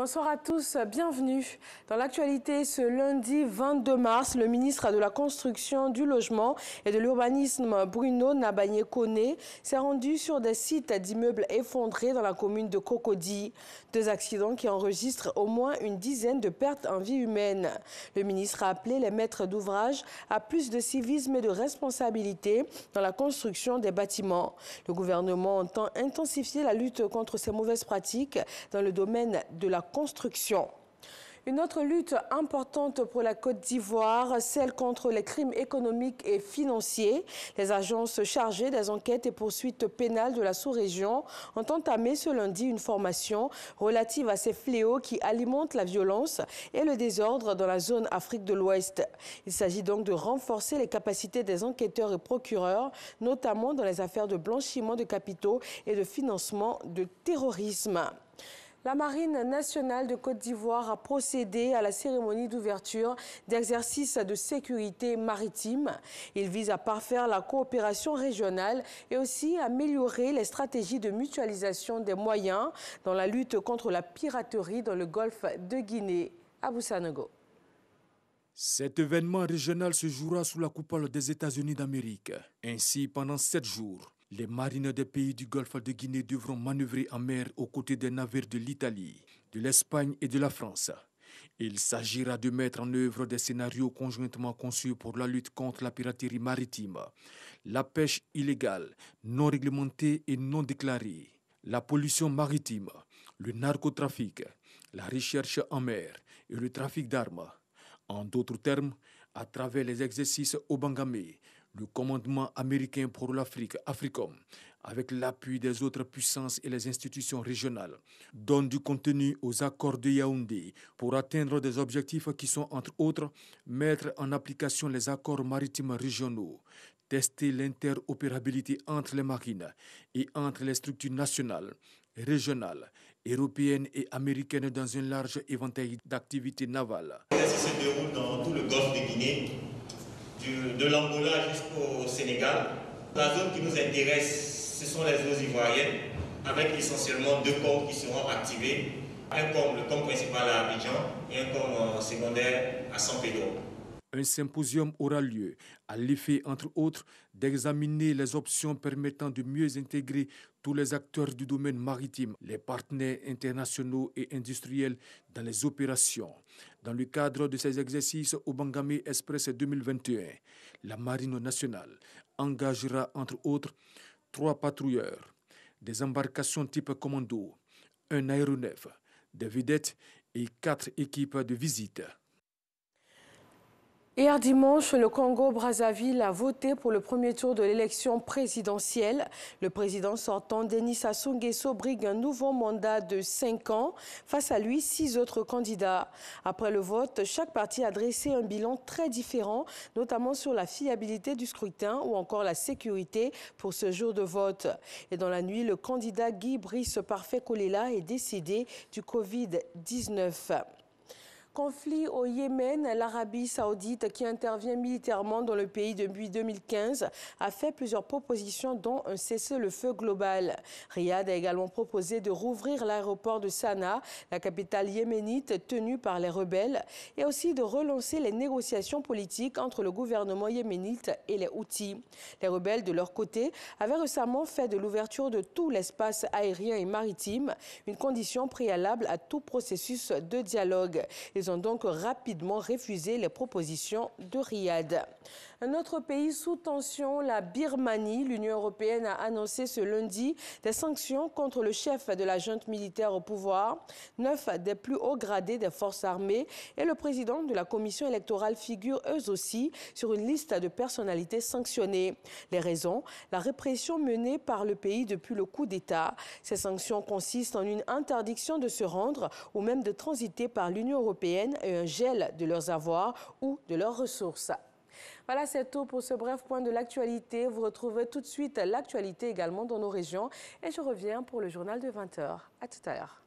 Bonsoir à tous, bienvenue. Dans l'actualité, ce lundi 22 mars, le ministre de la Construction, du Logement et de l'Urbanisme, Bruno Nabanye-Koné, s'est rendu sur des sites d'immeubles effondrés dans la commune de Cocody. Deux accidents qui enregistrent au moins une dizaine de pertes en vie humaine. Le ministre a appelé les maîtres d'ouvrage à plus de civisme et de responsabilité dans la construction des bâtiments. Le gouvernement entend intensifier la lutte contre ces mauvaises pratiques dans le domaine de la construction. Une autre lutte importante pour la Côte d'Ivoire, celle contre les crimes économiques et financiers. Les agences chargées des enquêtes et poursuites pénales de la sous-région ont entamé ce lundi une formation relative à ces fléaux qui alimentent la violence et le désordre dans la zone Afrique de l'Ouest. Il s'agit donc de renforcer les capacités des enquêteurs et procureurs, notamment dans les affaires de blanchiment de capitaux et de financement de terrorisme. La Marine nationale de Côte d'Ivoire a procédé à la cérémonie d'ouverture d'exercices de sécurité maritime. Il vise à parfaire la coopération régionale et aussi à améliorer les stratégies de mutualisation des moyens dans la lutte contre la piraterie dans le golfe de Guinée. Abou Sanogo. Cet événement régional se jouera sous la coupole des États-Unis d'Amérique. Ainsi, pendant 7 jours, les marines des pays du golfe de Guinée devront manœuvrer en mer aux côtés des navires de l'Italie, de l'Espagne et de la France. Il s'agira de mettre en œuvre des scénarios conjointement conçus pour la lutte contre la piraterie maritime, la pêche illégale, non réglementée et non déclarée, la pollution maritime, le narcotrafic, la recherche en mer et le trafic d'armes. En d'autres termes, à travers les exercices Obangamé, le commandement américain pour l'Afrique, AFRICOM, avec l'appui des autres puissances et les institutions régionales, donne du contenu aux accords de Yaoundé pour atteindre des objectifs qui sont, entre autres, mettre en application les accords maritimes régionaux, tester l'interopérabilité entre les marines et entre les structures nationales, régionales, européennes et américaines dans un large éventail d'activités navales. L'exercice se déroule dans tout le golfe de Guinée, de l'Angola jusqu'au Sénégal. La zone qui nous intéresse, ce sont les eaux ivoiriennes, avec essentiellement 2 côtes qui seront activés. Un côte, le côte principal à Abidjan et un côte secondaire à San Pedro. Un symposium aura lieu à l'effet, entre autres, d'examiner les options permettant de mieux intégrer tous les acteurs du domaine maritime, les partenaires internationaux et industriels dans les opérations. Dans le cadre de ces exercices Obangamé Express 2021, la Marine nationale engagera, entre autres, 3 patrouilleurs, des embarcations type commando, un aéronef, des vedettes et 4 équipes de visite. Hier dimanche, le Congo-Brazzaville a voté pour le premier tour de l'élection présidentielle. Le président sortant, Denis Sassou Nguesso, brigue un nouveau mandat de 5 ans. Face à lui, 6 autres candidats. Après le vote, chaque parti a dressé un bilan très différent, notamment sur la fiabilité du scrutin ou encore la sécurité pour ce jour de vote. Et dans la nuit, le candidat Guy Brice Parfait Kolela est décédé du Covid-19. Conflit au Yémen, l'Arabie saoudite qui intervient militairement dans le pays depuis 2015 a fait plusieurs propositions dont un cessez-le-feu global. Riyad a également proposé de rouvrir l'aéroport de Sanaa, la capitale yéménite tenue par les rebelles, et aussi de relancer les négociations politiques entre le gouvernement yéménite et les Houthis. Les rebelles, de leur côté, avaient récemment fait de l'ouverture de tout l'espace aérien et maritime une condition préalable à tout processus de dialogue. Ils ont donc rapidement refusé les propositions de Riyad. Un autre pays sous tension, la Birmanie. L'Union européenne a annoncé ce lundi des sanctions contre le chef de la junte militaire au pouvoir. 9 des plus hauts gradés des forces armées et le président de la commission électorale figurent eux aussi sur une liste de personnalités sanctionnées. Les raisons, la répression menée par le pays depuis le coup d'État. Ces sanctions consistent en une interdiction de se rendre ou même de transiter par l'Union européenne et un gel de leurs avoirs ou de leurs ressources. Voilà, c'est tout pour ce bref point de l'actualité. Vous retrouvez tout de suite l'actualité également dans nos régions. Et je reviens pour le journal de 20h. À tout à l'heure.